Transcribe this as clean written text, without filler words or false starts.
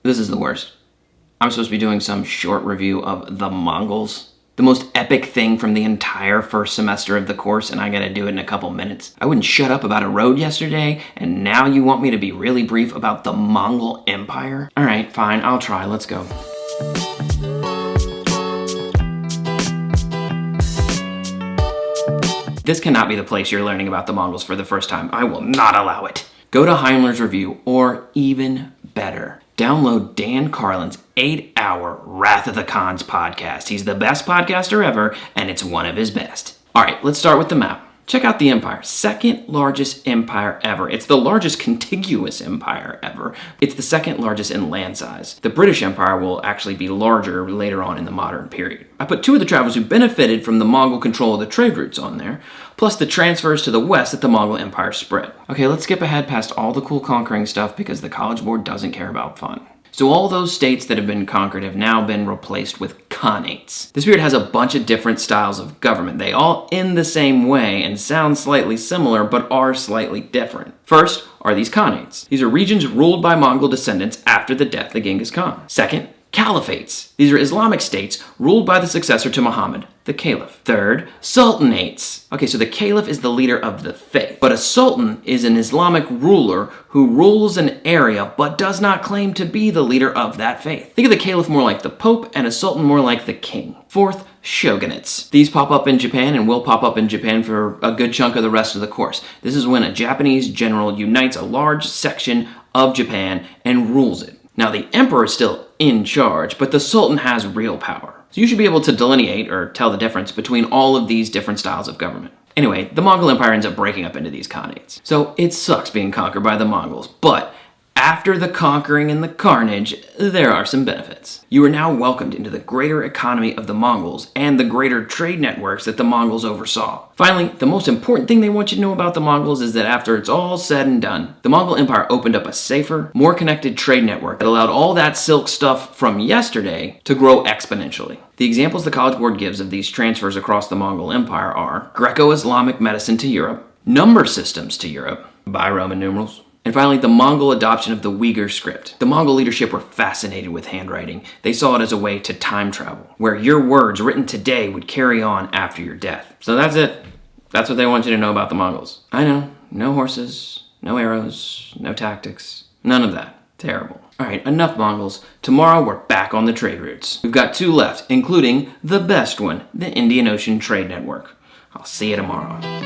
This is the worst. I'm supposed to be doing some short review of the Mongols, the most epic thing from the entire first semester of the course, and I gotta do it in a couple minutes. I wouldn't shut up about a road yesterday, and now you want me to be really brief about the Mongol Empire? Alright, fine, I'll try, let's go. This cannot be the place you're learning about the Mongols for the first time. I will not allow it. Go to HEIMLER's review, or even better, download Dan Carlin's 8-hour Wrath of the Khans podcast. He's the best podcaster ever, and it's one of his best. All right, let's start with the map. Check out the empire. Second largest empire ever. It's the largest contiguous empire ever. It's the second largest in land size. The British Empire will actually be larger later on in the modern period. I put two of the travelers who benefited from the Mongol control of the trade routes on there, plus the transfers to the west that the Mongol Empire spread. Okay, let's skip ahead past all the cool conquering stuff because the College Board doesn't care about fun. So all those states that have been conquered have now been replaced with khanates. This period has a bunch of different styles of government. They all end the same way and sound slightly similar, but are slightly different. First are these khanates. These are regions ruled by Mongol descendants after the death of Genghis Khan. Second, caliphates. These are Islamic states ruled by the successor to Muhammad, the caliph. Third, sultanates. Okay, so the caliph is the leader of the faith, but a sultan is an Islamic ruler who rules an area but does not claim to be the leader of that faith. Think of the caliph more like the pope and a sultan more like the king. Fourth, shogunates. These pop up in Japan and will pop up in Japan for a good chunk of the rest of the course. This is when a Japanese general unites a large section of Japan and rules it. Now, the emperor is still in charge, but the sultan has real power. So you should be able to delineate or tell the difference between all of these different styles of government. Anyway, the Mongol Empire ends up breaking up into these khanates. So it sucks being conquered by the Mongols, but after the conquering and the carnage, there are some benefits. You are now welcomed into the greater economy of the Mongols and the greater trade networks that the Mongols oversaw. Finally, the most important thing they want you to know about the Mongols is that after it's all said and done, the Mongol Empire opened up a safer, more connected trade network that allowed all that silk stuff from yesterday to grow exponentially. The examples the College Board gives of these transfers across the Mongol Empire are Greco-Islamic medicine to Europe, number systems to Europe by Roman numerals, and finally, the Mongol adoption of the Uyghur script. The Mongol leadership were fascinated with handwriting. They saw it as a way to time travel, where your words written today would carry on after your death. So that's it. That's what they want you to know about the Mongols. I know, no horses, no arrows, no tactics, none of that. Terrible. All right, enough Mongols. Tomorrow we're back on the trade routes. We've got two left, including the best one, the Indian Ocean Trade Network. I'll see you tomorrow.